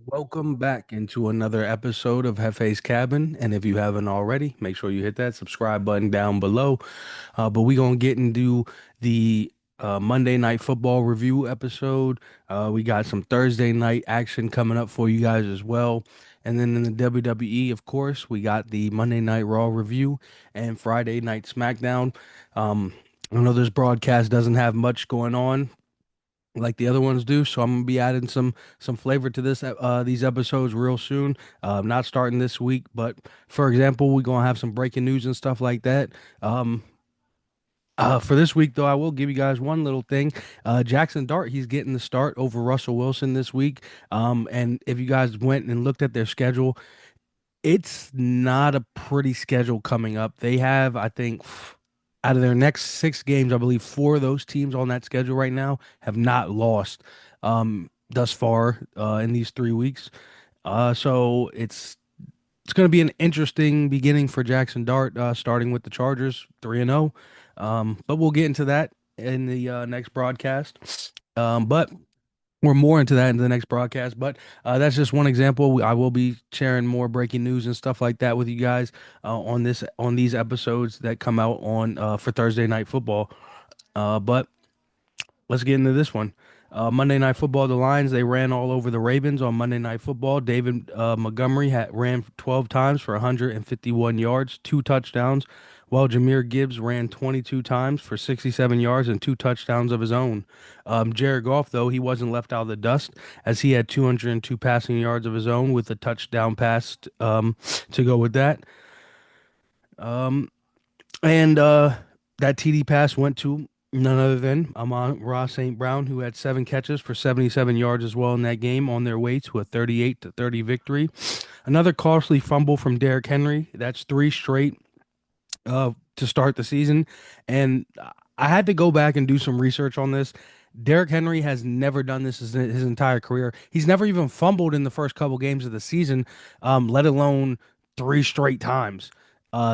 Welcome back into another episode of Hefe's Cabin. And if you haven't already, make sure you hit that subscribe button down below. But we gonna get into the Monday Night Football review episode. We got some Thursday night action coming up for you guys as well. And then in the WWE, of course, we got the Monday Night Raw review and Friday Night SmackDown. Um, I know this broadcast doesn't have much going on like the other ones do. So I'm gonna be adding some flavor to these episodes real soon. Not starting this week, but for example, we're gonna have some breaking news and stuff like that. Um, for this week, though, I will give you guys one little thing. Jackson Dart, he's getting the start over Russell Wilson this week. And if you guys went and looked at their schedule, it's not a pretty schedule coming up. They have, I think, out of their next six games, I believe four of those teams on that schedule right now have not lost thus far in these 3 weeks. So it's going to be an interesting beginning for Jackson Dart, starting with the Chargers 3-0. But we'll get into that in the next broadcast. But we're more into that in the next broadcast, but that's just one example. I will be sharing more breaking news and stuff like that with you guys on these episodes that come out on for Thursday Night Football. But let's get into this one. Monday Night Football, the Lions, they ran all over the Ravens on Monday Night Football. David Montgomery ran 12 times for 151 yards, two touchdowns, while Jahmyr Gibbs ran 22 times for 67 yards and two touchdowns of his own. Jared Goff, though, he wasn't left out of the dust as he had 202 passing yards of his own with a touchdown pass to go with that. And that TD pass went to none other than Amon-Ra St. Brown, who had seven catches for 77 yards as well in that game on their way to a 38-30 victory. Another costly fumble from Derrick Henry. That's three straight to start the season. And I had to go back and do some research on this. Derrick Henry has never done this his entire career. He's never even fumbled in the first couple games of the season, let alone three straight times.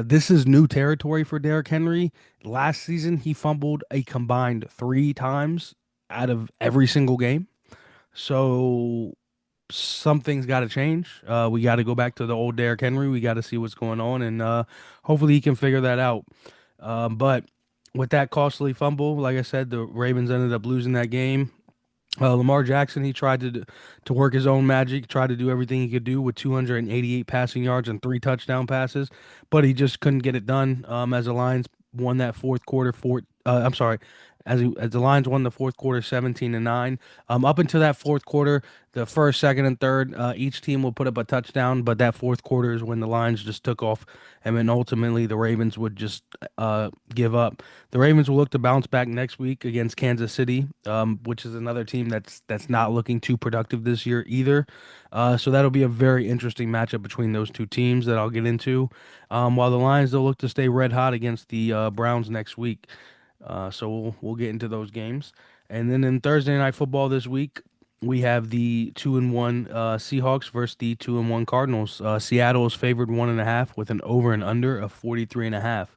This is new territory for Derrick Henry. Last season, he fumbled a combined three times out of every single game. So something's got to change. We got to go back to the old Derrick Henry. We got to see what's going on, and hopefully he can figure that out. But with that costly fumble, like I said, the Ravens ended up losing that game. Lamar Jackson, he tried to work his own magic, tried to do everything he could do with 288 passing yards and three touchdown passes, but he just couldn't get it done. As the Lions won that fourth quarter, I'm sorry, as the Lions won the fourth quarter, 17-9. Up until that fourth quarter, the first, second, and third, each team will put up a touchdown, but that fourth quarter is when the Lions just took off, and then ultimately the Ravens would just give up. The Ravens will look to bounce back next week against Kansas City, which is another team that's not looking too productive this year either. So that'll be a very interesting matchup between those two teams that I'll get into. While the Lions, they'll look to stay red hot against the Browns next week. So we'll get into those games. And then in Thursday Night Football this week, we have the 2-1 Seahawks versus the 2-1 Cardinals. Seattle is favored 1.5 with an over and under of 43.5.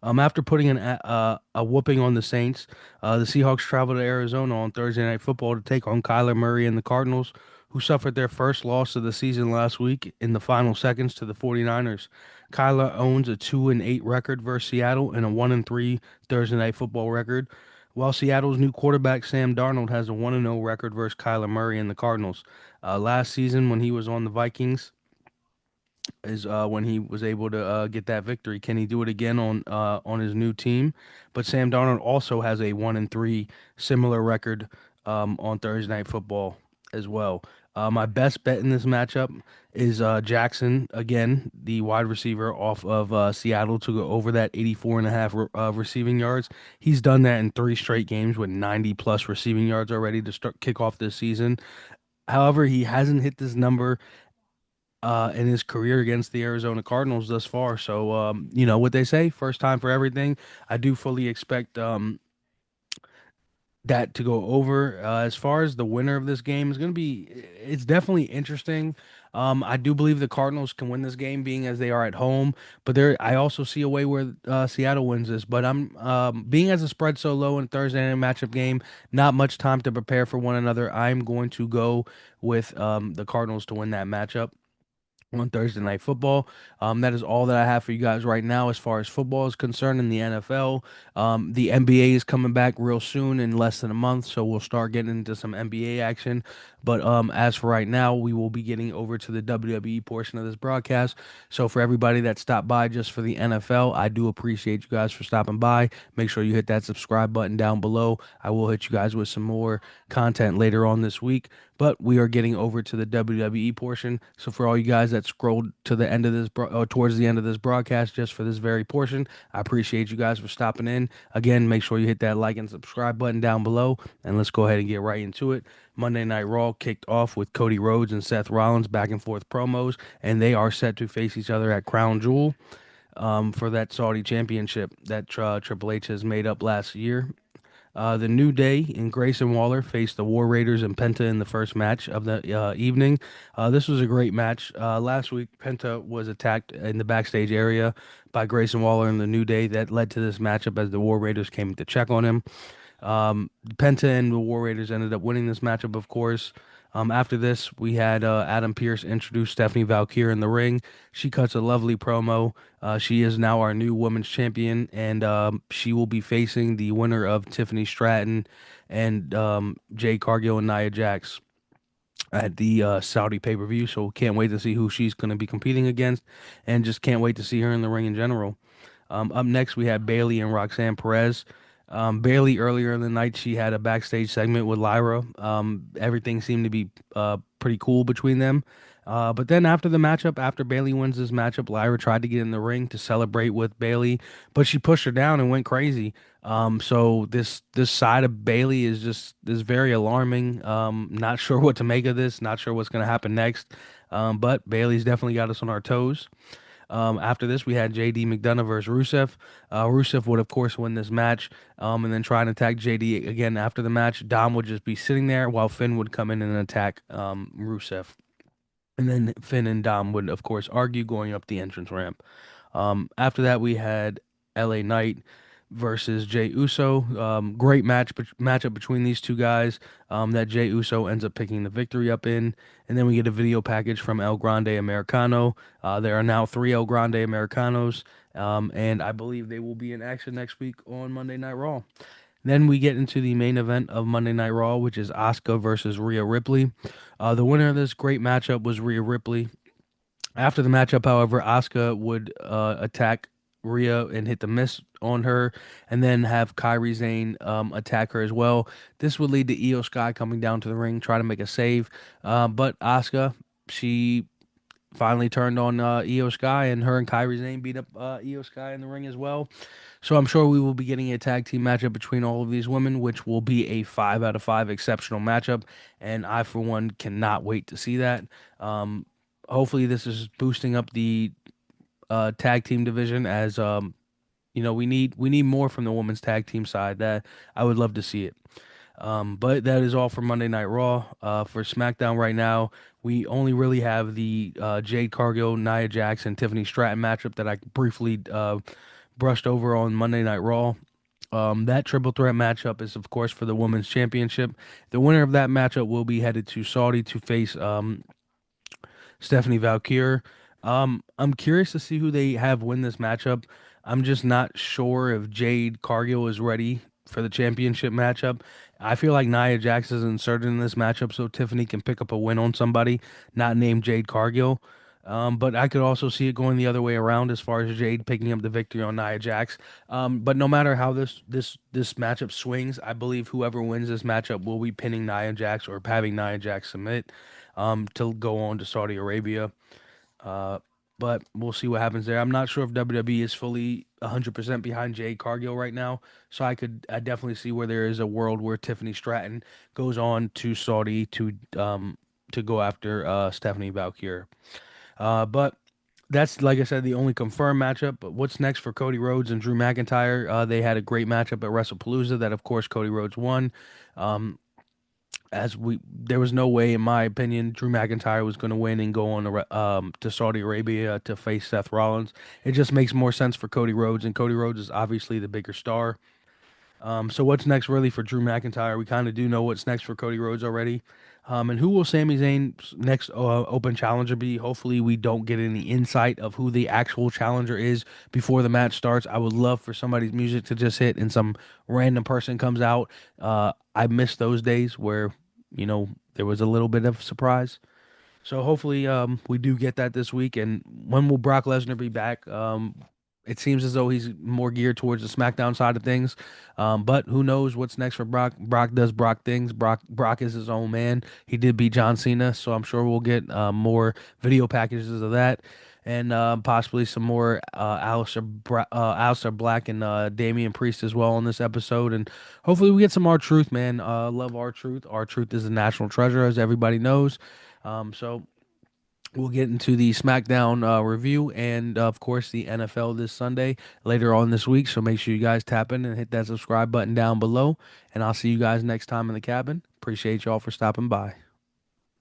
After putting a whooping on the Saints, the Seahawks traveled to Arizona on Thursday Night Football to take on Kyler Murray and the Cardinals, who suffered their first loss of the season last week in the final seconds to the 49ers. Kyler owns a 2-8 record versus Seattle and a 1-3 Thursday Night Football record, while Seattle's new quarterback Sam Darnold has a 1-0 record versus Kyler Murray and the Cardinals. Last season, when he was on the Vikings, is when he was able to get that victory. Can he do it again on his new team? But Sam Darnold also has a 1-3 similar record on Thursday Night Football as well. My best bet in this matchup is Jackson again, the wide receiver off of Seattle, to go over that 84.5 receiving yards. He's done that in three straight games with 90 plus receiving yards already to start kick off this season. However, he hasn't hit this number in his career against the Arizona Cardinals thus far. So, what they say, first time for everything. I do fully expect that to go over. As far as the winner of this game is going to be, it's definitely interesting. I do believe the Cardinals can win this game, being as they are at home. But there, I also see a way where Seattle wins this. But I'm being as a spread so low in Thursday night matchup game, not much time to prepare for one another. I'm going to go with the Cardinals to win that matchup on Thursday Night Football. That is all that I have for you guys right now as far as football is concerned in the NFL. The NBA is coming back real soon in less than a month, so we'll start getting into some NBA action. But as for right now, we will be getting over to the WWE portion of this broadcast. So for everybody that stopped by just for the NFL, I do appreciate you guys for stopping by. Make sure you hit that subscribe button down below. I will hit you guys with some more content later on this week. But we are getting over to the WWE portion. So for all you guys that scrolled to the end of this, towards the end of this broadcast, just for this very portion, I appreciate you guys for stopping in. Again, make sure you hit that like and subscribe button down below, and let's go ahead and get right into it. Monday Night Raw kicked off with Cody Rhodes and Seth Rollins back and forth promos, and they are set to face each other at Crown Jewel for that Saudi championship that Triple H has made up last year. The New Day and Grayson Waller faced the War Raiders and Penta in the first match of the evening. This was a great match. Last week, Penta was attacked in the backstage area by Grayson Waller and the New Day. That led to this matchup as the War Raiders came to check on him. Penta and the War Raiders ended up winning this matchup, of course. After this, we had Adam Pearce introduce Stephanie Valkyrie in the ring. She cuts a lovely promo. She is now our new women's champion, and she will be facing the winner of Tiffany Stratton and Jade Cargill and Nia Jax at the Saudi pay-per-view. So can't wait to see who she's going to be competing against, and just can't wait to see her in the ring in general. Up next, we had Bayley and Roxanne Perez. Bayley earlier in the night, she had a backstage segment with Lyra. Everything seemed to be pretty cool between them. But then after the matchup, after Bayley wins this matchup, Lyra tried to get in the ring to celebrate with Bayley, but she pushed her down and went crazy. So this side of Bayley is very alarming. Not sure what to make of this. Not sure what's gonna happen next. But Bayley's definitely got us on our toes. After this, we had JD McDonough versus Rusev. Rusev would, of course, win this match and then try and attack JD again after the match. Dom would just be sitting there while Finn would come in and attack Rusev. And then Finn and Dom would, of course, argue going up the entrance ramp. After that, we had LA Knight versus Jey Uso. Great matchup between these two guys that Jey Uso ends up picking the victory up in. And then we get a video package from El Grande Americano. There are now three El Grande Americanos, and I believe they will be in action next week on Monday Night Raw. Then we get into the main event of Monday Night Raw, which is Asuka versus Rhea Ripley. The winner of this great matchup was Rhea Ripley. After the matchup, however, Asuka would attack Rhea and hit the miss on her, and then have Kairi Sane attack her as well. This would lead to Io Sky coming down to the ring, try to make a save. But Asuka, she finally turned on Io Sky, and her and Kairi Sane beat up Io Sky in the ring as well. So I'm sure we will be getting a tag team matchup between all of these women, which will be a 5 out of 5 exceptional matchup, and I for one cannot wait to see that. Um, Hopefully this is boosting up the tag team division as we need more from the women's tag team side. That I would love to see it. But that is all for Monday Night Raw. For SmackDown right now, we only really have the Jade Cargill, Nia Jax, and Tiffany Stratton matchup that I briefly brushed over on Monday Night Raw. That triple threat matchup is, of course, for the women's championship. The winner of that matchup will be headed to Saudi to face Stephanie Valkyrie. I'm curious to see who they have win this matchup. I'm just not sure if Jade Cargill is ready for the championship matchup. I feel like Nia Jax is inserted in this matchup so Tiffany can pick up a win on somebody not named Jade Cargill. But I could also see it going the other way around as far as Jade picking up the victory on Nia Jax. But no matter how this matchup swings, I believe whoever wins this matchup will be pinning Nia Jax or having Nia Jax submit to go on to Saudi Arabia. Uh, but we'll see what happens there. I'm not sure if WWE is fully 100% behind Jade Cargill right now, so I definitely see where there is a world where Tiffany Stratton goes on to Saudi to go after Stephanie Valkyrie. But That's, like I said, the only confirmed matchup. But what's next for Cody Rhodes and Drew McIntyre? They had a great matchup at WrestlePalooza that, of course, Cody Rhodes won. Um, there was no way, in my opinion, Drew McIntyre was going to win and go on to Saudi Arabia to face Seth Rollins. It just makes more sense for Cody Rhodes, and Cody Rhodes is obviously the bigger star. So what's next really for Drew McIntyre? We kind of do know what's next for Cody Rhodes already. And who will Sami Zayn's next open challenger be? Hopefully, we don't get any insight of who the actual challenger is before the match starts. I would love for somebody's music to just hit and some random person comes out. I miss those days where, there was a little bit of surprise. So hopefully, we do get that this week. And when will Brock Lesnar be back? It seems as though he's more geared towards the SmackDown side of things. But who knows what's next for Brock? Brock does Brock things. Brock is his own man. He did beat John Cena, so I'm sure we'll get more video packages of that, and possibly some more Aleister Black and Damian Priest as well in this episode. And hopefully we get some R-Truth, man. Love R-Truth. R-Truth is a national treasure, as everybody knows. So we'll get into the SmackDown review and, of course, the NFL this Sunday later on this week. So make sure you guys tap in and hit that subscribe button down below. And I'll see you guys next time in the cabin. Appreciate y'all for stopping by.